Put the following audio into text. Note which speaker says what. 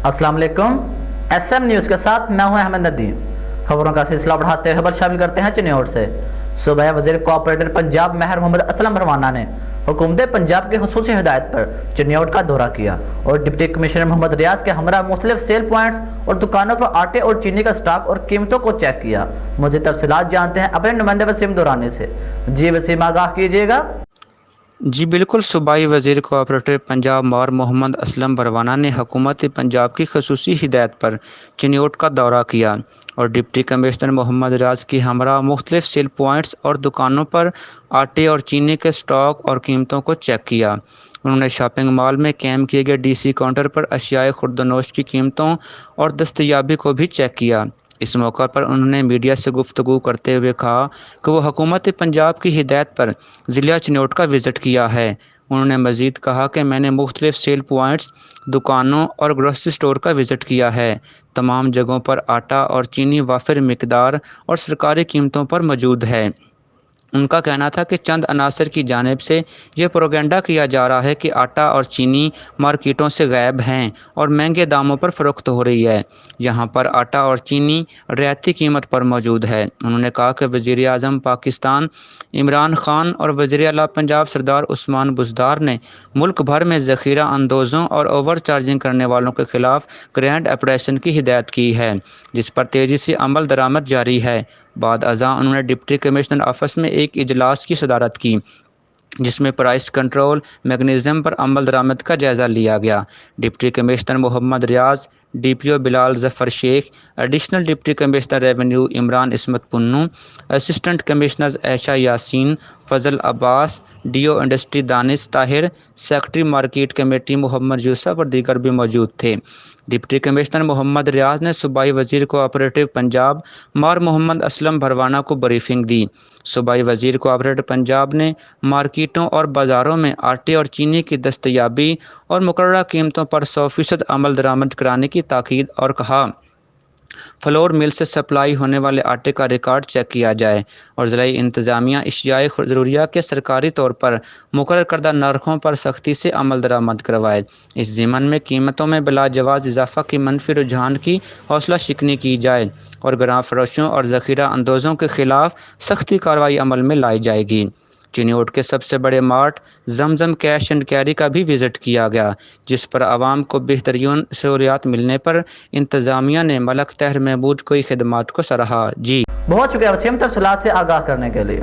Speaker 1: अस्सलाम वालेकुम। SM news के साथ मैं हूं अहमद नदीम। खबरों का सिलसिला बढ़ाते हुए खबर शामिल करते हैं चिन्नौर से। सूबे वज़ीर कोऑपरेटर पंजाब महर मोहम्मद असलम भरवाना ने हुकूमत पंजाब की खसूसी हिदायत पर चिन्नौर का दौरा किया और डिप्टी कमिश्नर मोहम्मद रियाज के हमरा मुख्तलिफ सेल पॉइंट्स और दुकानों पर आटे और चीनी का स्टॉक और कीमतों को चेक किया। मुझे तफसीलात जानते हैं अपने नुमाइंदे वसीम दुरानी से। जी वसीम, आगाह कीजिएगा।
Speaker 2: जी बिल्कुल, सूबाई वज़ीर कोऑपरेटिव पंजाब महर मोहम्मद असलम भरवाना ने हुकूमत पंजाब की खसूसी हिदायत पर चिन्नौर का दौरा किया और डिप्टी कमिश्नर मोहम्मद रियाज की हमरा मुख्तलिफ सेल पॉइंट्स और दुकानों पर आटे और चीनी के स्टॉक और कीमतों को चेक किया। उन्होंने शॉपिंग मॉल में कैम किए गए DC काउंटर पर अशियाए खुर्दनोश की कीमतों और दस्तयाबी को भी चेक किया। इस मौका पर उन्होंने मीडिया से गुफ्तगू करते हुए कहा कि वो हुकूमत पंजाब की हिदायत पर ज़िला चिन्नौर का विज़िट किया है। उन्होंने मज़ीद कहा कि मैंने मुख्तलिफ सेल पॉइंट्स, दुकानों और ग्रोसरी स्टोर का विज़िट किया है। तमाम जगहों पर आटा और चीनी वाफिर मिकदार और सरकारी कीमतों पर मौजूद है। उनका कहना था कि चंद अनासर की जानिब से ये प्रोपेगेंडा किया जा रहा है कि आटा और चीनी मार्केटों से गायब हैं और महंगे दामों पर फ़रोख्त हो रही है। यहाँ पर आटा और चीनी रियायती कीमत पर मौजूद है। उन्होंने कहा कि वज़ीर आज़म पाकिस्तान इमरान खान और वज़ीर आला पंजाब सरदार उस्मान बुज़दार ने मुल्क भर में ज़ख़ीरा अंदोज़ों और ओवर चार्जिंग करने वालों के ख़िलाफ़ ग्रैंड ऑपरेशन की हिदायत की है, जिस पर तेज़ी से अमल दरामद जारी है। बाद अज़ां उन्होंने डिप्टी कमिश्नर ऑफिस में एक इजलास की सदारत की जिसमें प्राइस कंट्रोल मैकेनिज़्म पर अमल दरामद का जायज़ा लिया गया। Deputy commissioner Mohammad Riaz, DPO Bilal Zafar Sheikh, additional deputy commissioner revenue Imran Ismat Punnu, assistant commissioner Aisha Yasin, Fazal Abbas, DO industry Danish Tahir, secretary market committee Mohammad Yusuf और दीगर भी मौजूद थे। डिप्टी कमिश्नर मोहम्मद रियाज ने सूबाई वज़ीर कोऑपरेटिव पंजाब महर मोहम्मद असलम भरवाना को ब्रीफिंग दी। सूबाई वज़ीर कोऑपरेटिव पंजाब ने मार्केटों और बाज़ारों में आटे और चीनी की दस्तयाबी और मुकर्ररा कीमतों पर 100% अमल दरामद कराने की ताकीद और कहा फ्लोर मिल से सप्लाई होने वाले आटे का रिकॉर्ड चेक किया जाए और ज़िला इंतज़ामिया अशियाए ज़रूरिया के सरकारी तौर पर मुकर्रर करदा नरखों पर सख्ती से अमल दरामद करवाए। इस ज़िमन में कीमतों में बिलाजवाज़ इजाफ़ा की मनफी रुझान की हौसला शिकनी की जाए और ग्राम फरोशों और ज़ख़ीरा अंदोज़ों के ख़िलाफ़ सख्ती कार्रवाई अमल में लाई जाएगी। चिन्नौर के सबसे बड़े mart Zamzam cash and carry का भी विज़िट किया गया, जिस पर आवाम को बेहतरीन सहूलियात मिलने पर इंतज़ामिया ने मलक तहर महमूद की खिदमात को सराहा। जी
Speaker 1: बहुत शुक्रिया वसीम, तफसीलात से आगाह करने के लिए।